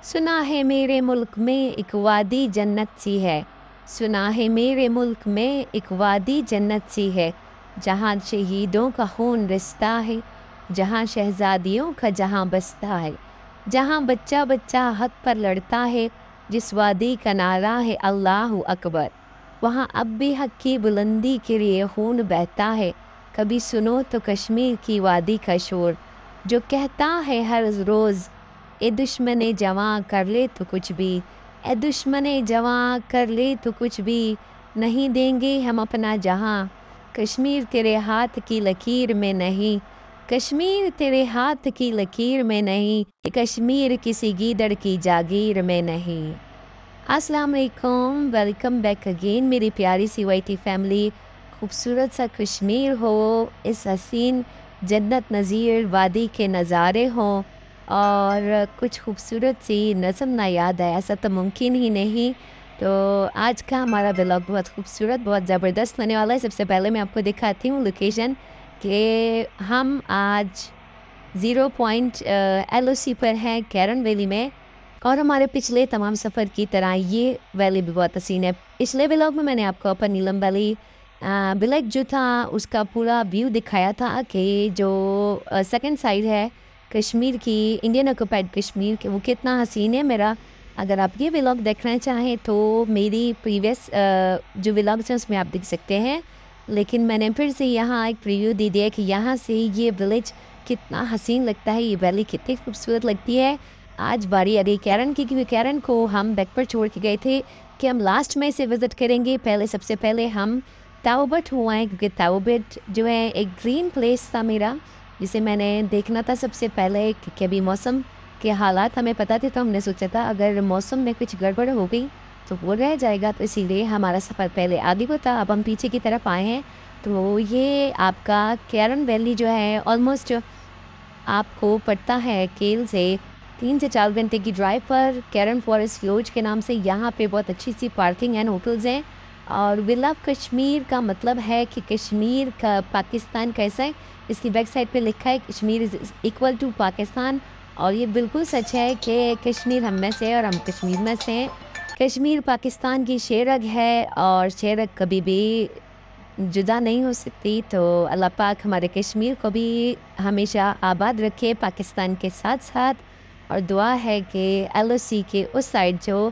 सुना है मेरे मुल्क में एक वादी जन्नत सी है। सुना है मेरे मुल्क में एक वादी जन्नत सी है। जहाँ शहीदों का खून रिश्ता है, जहाँ शहजादियों का जहाँ बसता है, जहाँ बच्चा बच्चा हक पर लड़ता है, जिस वादी का नारा है अल्लाहु अकबर, वहाँ अब भी हक की बुलंदी के लिए खून बहता है। कभी सुनो तो कश्मीर की वादी का शोर, जो कहता है हर रोज़, ए दुश्मने जवां कर ले तो कुछ भी, ए दुश्मने जवां कर ले तो कुछ भी, नहीं देंगे हम अपना जहां, कश्मीर तेरे हाथ की लकीर में नहीं, कश्मीर तेरे हाथ की लकीर में नहीं, कश्मीर किसी गीदड़ की जागीर में नहीं। अस्सलाम वालेकुम, वेलकम बैक अगेन मेरी प्यारी सी वाईटी फैमिली। खूबसूरत सा कश्मीर हो, इस हसीन जन्नत नज़ीर वादी के नज़ारे हों और कुछ खूबसूरत सी नज़म ना याद आए, ऐसा तो मुमकिन ही नहीं। तो आज का हमारा व्लॉग बहुत खूबसूरत, बहुत ज़बरदस्त होने वाला है। सबसे पहले मैं आपको दिखाती हूँ लोकेशन कि हम आज ज़ीरो पॉइंट LOC पर हैं कैरन वैली में, और हमारे पिछले तमाम सफ़र की तरह ये वैली भी बहुत हसीन है। पिछले व्लॉग में मैंने आपको अपर नीलम वैली ब्लैक जो था उसका पूरा व्यू दिखाया था कि जो सेकंड साइड है कश्मीर की, इंडियन ऑक्यूपाइड कश्मीर के, वो कितना हसीन है मेरा। अगर आप ये व्लॉग देखना चाहें तो मेरी प्रीवियस जो व्लॉग्स हैं उसमें आप देख सकते हैं। लेकिन मैंने फिर से यहाँ एक प्रीव्यू दे दिया कि यहाँ से ये विलेज कितना हसीन लगता है, ये वैली कितनी खूबसूरत लगती है। आज बारी आ गई कैरन की, क्योंकि कैरन को हम बैक पर छोड़ के गए थे कि हम लास्ट में इसे विज़िट करेंगे। सबसे पहले हम ताओबट हुआ है, क्योंकि ताओबट जो है एक ड्रीम प्लेस था मेरा, जिसे मैंने देखना था सबसे पहले कि अभी मौसम के हालात हमें पता थे, तो हमने सोचा था अगर मौसम में कुछ गड़बड़ हो गई तो वो रह जाएगा, तो इसीलिए हमारा सफ़र पहले आगे को था। अब हम पीछे की तरफ आए हैं। तो ये आपका कैरन वैली जो है ऑलमोस्ट आपको पड़ता है केल से 3 से 4 घंटे की ड्राइव पर। कैरन फॉरेस्ट लॉज के नाम से यहाँ पे बहुत अच्छी सी पार्किंग एंड होटल्स हैं। और वी लव कश्मीर का मतलब है कि कश्मीर का पाकिस्तान कैसा है, इसकी बैक साइड पे लिखा है Kashmir is equal to Pakistan. और ये बिल्कुल सच है कि कश्मीर हम में से है और हम कश्मीर में से हैं। कश्मीर पाकिस्तान की शेरग है और शेरग कभी भी जुदा नहीं हो सकती। तो अल्लाह पाक हमारे कश्मीर को भी हमेशा आबाद रखे पाकिस्तान के साथ साथ। और दुआ है कि LOC के उस साइड जो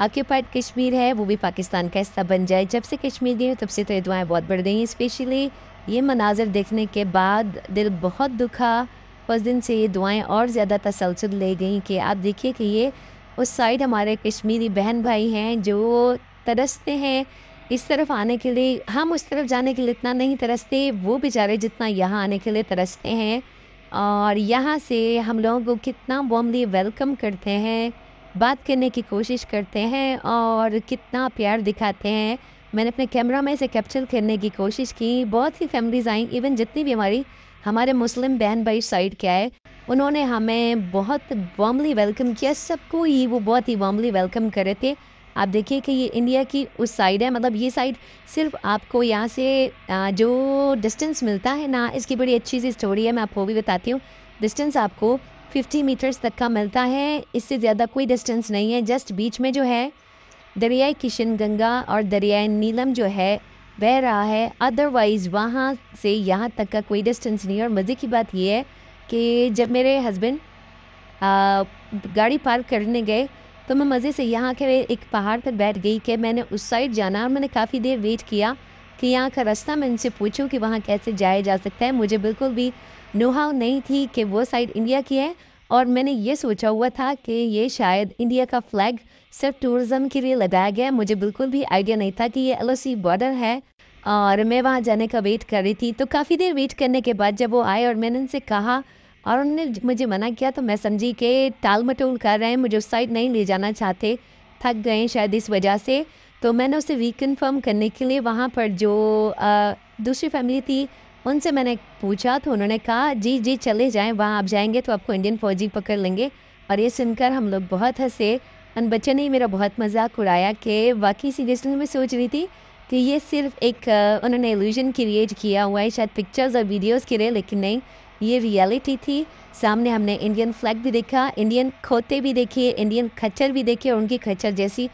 ऑक्यूपाइड कश्मीर है वो भी पाकिस्तान का हिस्सा बन जाए। जब से कश्मीर गई हूँ तब से तो ये दुआएं बहुत बढ़ गई हैं। स्पेशली ये मनाज़र देखने के बाद दिल बहुत दुखा। उस दिन से ये दुआएं और ज़्यादा तसलसल ले गई कि आप देखिए कि ये उस साइड हमारे कश्मीरी बहन भाई हैं जो तरसते हैं इस तरफ आने के लिए, हम उस तरफ जाने के लिए इतना नहीं तरसते, वो बेचारे जितना यहाँ आने के लिए तरसते हैं। और यहाँ से हम लोगों को कितना वार्मली वेलकम करते हैं, बात करने की कोशिश करते हैं और कितना प्यार दिखाते हैं। मैंने अपने कैमरा में इसे कैप्चर करने की कोशिश की। बहुत सी फैमिलीज़ आई, इवन जितनी भी हमारे मुस्लिम बहन भाई साइड के आए, उन्होंने हमें बहुत वार्मली वेलकम किया। सबको ही वो बहुत ही वार्मली वेलकम कर रहे थे। आप देखिए कि ये इंडिया की उस साइड है, मतलब ये साइड सिर्फ आपको यहाँ से जो डिस्टेंस मिलता है ना, इसकी बड़ी अच्छी सी स्टोरी है, मैं आपको भी बताती हूँ। डिस्टेंस आपको 50 मीटर्स तक का मिलता है, इससे ज़्यादा कोई डिस्टेंस नहीं है। जस्ट बीच में जो है दरियाई किशन गंगा और दरियाई नीलम जो है बह रहा है। अदरवाइज़ वहाँ से यहाँ तक का कोई डिस्टेंस नहीं है। और मज़े की बात ये है कि जब मेरे हस्बैंड गाड़ी पार्क करने गए तो मैं मज़े से यहाँ के एक पहाड़ पर बैठ गई कि मैंने उस साइड जाना। और मैंने काफ़ी देर वेट किया कि यहाँ का रास्ता मैं इनसे पूछूं कि वहाँ कैसे जाया जा सकता है। मुझे बिल्कुल भी नोहाव नहीं थी कि वो साइड इंडिया की है, और मैंने ये सोचा हुआ था कि ये शायद इंडिया का फ्लैग सिर्फ टूरिज़्म के लिए लगाया गया है। मुझे बिल्कुल भी आइडिया नहीं था कि ये LOC बॉर्डर है और मैं वहाँ जाने का वेट कर रही थी। तो काफ़ी देर वेट करने के बाद जब वो आए और मैंने उनसे कहा और उन्होंने मुझे मना किया, तो मैं समझी कि टाल मटोल कर रहे हैं, मुझे उस साइड नहीं ले जाना चाहते, थक गए शायद इस वजह से। तो मैंने उसे रिकन्फर्म करने के लिए वहाँ पर जो दूसरी फैमिली थी उनसे मैंने पूछा, तो उन्होंने कहा जी जी चले जाएं, वहाँ आप जाएंगे तो आपको इंडियन फ़ौजी पकड़ लेंगे। और ये सुनकर हम लोग बहुत हंसे। उन बच्चे ने मेरा बहुत मजाक उड़ाया कि वाकई सीरियसली मैं सोच रही थी कि ये सिर्फ एक उन्होंने इल्यूजन क्रिएट किया हुआ है, शायद पिक्चर्स और वीडियोस के लिए, लेकिन नहीं, ये रियलिटी थी। सामने हमने इंडियन फ्लैग भी देखा, इंडियन खोते भी देखे, इंडियन खच्चर भी देखे और उनकी खच्चर जैसी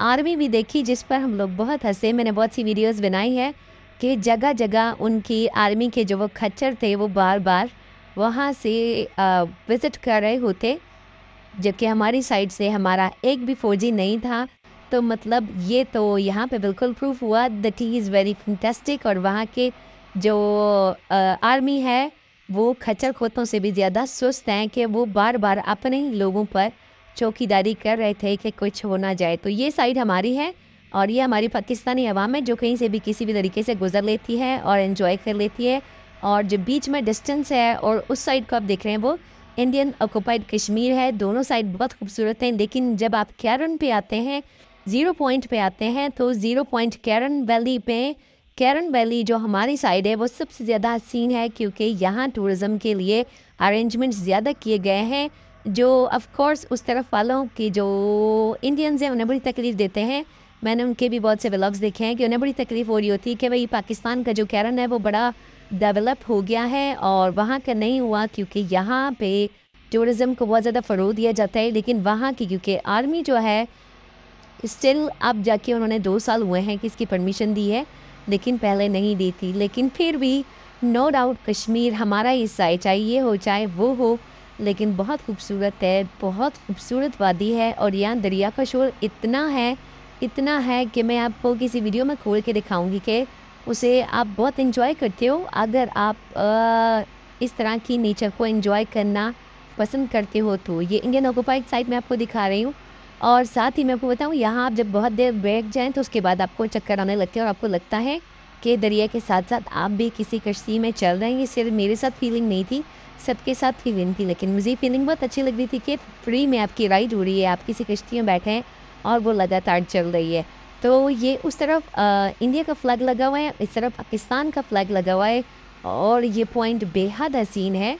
आर्मी भी देखी, जिस पर हम लोग बहुत हंसे। मैंने बहुत सी वीडियोस बनाई है कि जगह जगह उनकी आर्मी के जो वो खच्चर थे वो बार बार वहाँ से विज़िट कर रहे होते, जबकि हमारी साइड से हमारा एक भी फौजी नहीं था। तो मतलब ये तो यहाँ पे बिल्कुल प्रूफ हुआ that he is very fantastic. और वहाँ के जो आर्मी है वो खच्चर खोतों से भी ज़्यादा सुस्त हैं कि वो बार बार अपने ही लोगों पर चौकीदारी कर रहे थे कि कुछ हो ना जाए। तो ये साइड हमारी है और ये हमारी पाकिस्तानी अवाम है जो कहीं से भी किसी भी तरीके से गुजर लेती है और एंजॉय कर लेती है। और जो बीच में डिस्टेंस है और उस साइड को आप देख रहे हैं वो इंडियन ऑक्यूपाइड कश्मीर है। दोनों साइड बहुत खूबसूरत हैं, लेकिन जब आप कैरन पे आते हैं, ज़ीरो पॉइंट पे आते हैं, तो ज़ीरो पॉइंट कैरन वैली पे, कैरन वैली जो हमारी साइड है वो सबसे ज़्यादा हसीन है क्योंकि यहाँ टूरिज़्म के लिए अरेंजमेंट्स ज़्यादा किए गए हैं, जो ऑफ कोर्स उस तरफ वालों की जो इंडियंस हैं उन्हें बड़ी तकलीफ़ देते हैं। मैंने उनके भी बहुत से व्लॉग्स देखे हैं कि उन्हें बड़ी तकलीफ़ हो रही होती है कि भाई पाकिस्तान का जो कैरन है वो बड़ा डेवलप हो गया है और वहाँ का नहीं हुआ, क्योंकि यहाँ पे टूरिज़्म को बहुत ज़्यादा फ़रोग़ दिया जाता है। लेकिन वहाँ की क्योंकि आर्मी जो है स्टिल अब जाके उन्होंने 2 साल हुए हैं कि इसकी परमिशन दी है, लेकिन पहले नहीं दी थी। लेकिन फिर भी नो डाउट कश्मीर हमारा हिस्सा है, चाहे ये हो चाहे वो हो, लेकिन बहुत खूबसूरत है, बहुत खूबसूरत वादी है। और यहाँ दरिया का शोर इतना है कि मैं आपको किसी वीडियो में खोल के दिखाऊंगी कि उसे आप बहुत एंजॉय करते हो अगर आप इस तरह की नेचर को एंजॉय करना पसंद करते हो तो। ये इंडियन ऑक्यूपाइड साइड मैं आपको दिखा रही हूँ। और साथ ही मैं आपको बताऊँ, यहाँ आप जब बहुत देर बैठ जाएँ तो उसके बाद आपको चक्कर आने लगते हैं और आपको लगता है कि दरिया के साथ साथ आप भी किसी कश्ती में चल रहे हैं। ये सिर्फ मेरे साथ फीलिंग नहीं थी, सबके साथ फीलिंग थी, लेकिन मुझे फीलिंग बहुत अच्छी लग रही थी कि फ्री में आपकी राइड हो रही है, आप किसी कश्ती में बैठे हैं और वो लगातार चल रही है। तो ये उस तरफ इंडिया का फ्लैग लगा हुआ है, इस तरफ पाकिस्तान का फ्लैग लगा हुआ है और ये पॉइंट बेहद हसीन है।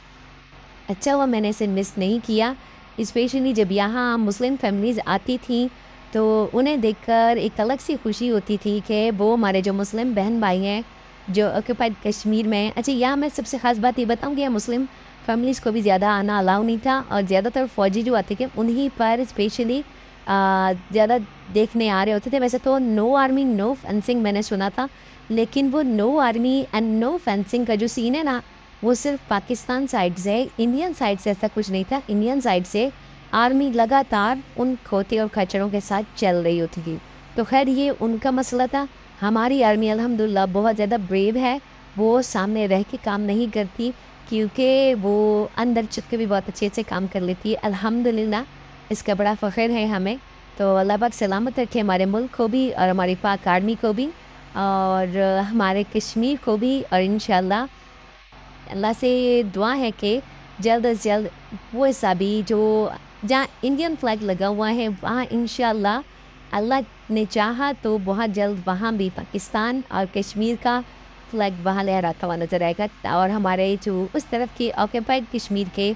अच्छा हुआ मैंने इसे मिस नहीं किया, स्पेशली जब यहाँ मुस्लिम फैमिलीज़ आती थीं तो उन्हें देखकर एक अलग सी खुशी होती थी कि वो हमारे जो मुस्लिम बहन भाई हैं जो ऑक्यूपाइड कश्मीर में। अच्छा, यहाँ मैं सबसे ख़ास बात ये बताऊँ कि यहाँ मुस्लिम फैमिलीज़ को भी ज़्यादा आना अलाउ नहीं था और ज़्यादातर फ़ौजी जो आते थे उन्हीं पर स्पेशली ज़्यादा देखने आ रहे होते थे। वैसे तो नो आर्मी नो फेंसिंग मैंने सुना था, लेकिन वो no army and no fencing का जो सीन है ना, वो सिर्फ पाकिस्तान साइड से, इंडियन साइड से ऐसा कुछ नहीं था। इंडियन साइड से आर्मी लगातार उन खोते और खच्चरों के साथ चल रही होती थी। तो खैर ये उनका मसला था। हमारी आर्मी अल्हम्दुलिल्लाह बहुत ज़्यादा ब्रेव है, वो सामने रह के काम नहीं करती क्योंकि वो अंदर छुप के भी बहुत अच्छे से काम कर लेती है अल्हम्दुलिल्लाह। इसका बड़ा फ़ख्र है हमें। तो अल्लाह पाक सलामत रखे हमारे मुल्क को भी और हमारी पाक आर्मी को भी और हमारे कश्मीर को भी। और इंशाल्लाह अल्लाह से दुआ है कि जल्द से जल्द वो हिस्सा भी जो जहाँ इंडियन फ्लैग लगा हुआ है वहाँ इंशाल्लाह अल्लाह ने चाहा तो बहुत जल्द वहाँ भी पाकिस्तान और कश्मीर का फ्लैग वहाँ लहराता हुआ नज़र आएगा। और हमारे जो उस तरफ के ऑक्यूपाइड कश्मीर के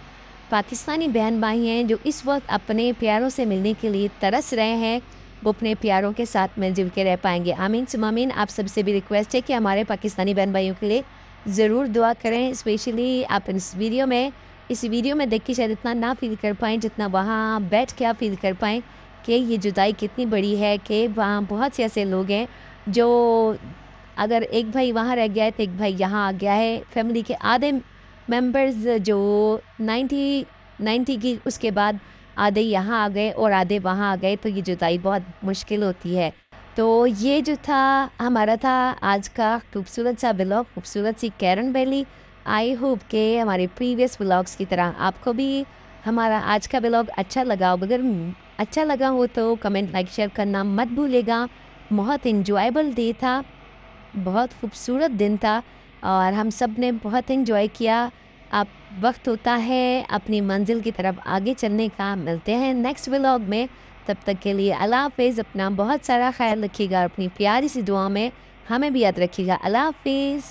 पाकिस्तानी बहन भाई हैं जो इस वक्त अपने प्यारों से मिलने के लिए तरस रहे हैं, वो अपने प्यारों के साथ मिलजुल के रह पाएंगे। आमीन सुम्मा आमीन। आप सबसे भी रिक्वेस्ट है कि हमारे पाकिस्तानी बहन भाइयों के लिए ज़रूर दुआ करें। स्पेशली आप इस वीडियो में देख के शायद इतना ना फील कर पाएँ जितना वहाँ बैठ के आप फील कर पाएँ कि ये जुदाई कितनी बड़ी है, कि वहाँ बहुत से ऐसे लोग हैं जो अगर एक भाई वहाँ रह गया है तो एक भाई यहाँ आ गया है। फैमिली के आधे मेंबर्स जो 90 की उसके बाद आधे यहाँ आ गए और आधे वहाँ आ गए, तो ये जुदाई बहुत मुश्किल होती है। तो ये जो था हमारा था आज का खूबसूरत सा व्लॉग, खूबसूरत सी कैरन वैली। आई होप कि हमारे प्रीवियस व्लॉग्स की तरह आपको भी हमारा आज का व्लॉग अच्छा लगा। अगर अच्छा लगा हो तो कमेंट लाइक शेयर करना मत भूलिएगा। बहुत इंजॉयबल डे था, बहुत खूबसूरत दिन था और हम सब ने बहुत एंजॉय किया। अब वक्त होता है अपनी मंजिल की तरफ आगे चलने का। मिलते हैं नेक्स्ट व्लॉग में, तब तक के लिए अल्लाह हाफिज़। अपना बहुत सारा ख्याल रखिएगा, अपनी प्यारी सी दुआ में हमें भी याद रखिएगा। अल्लाह हाफिज़।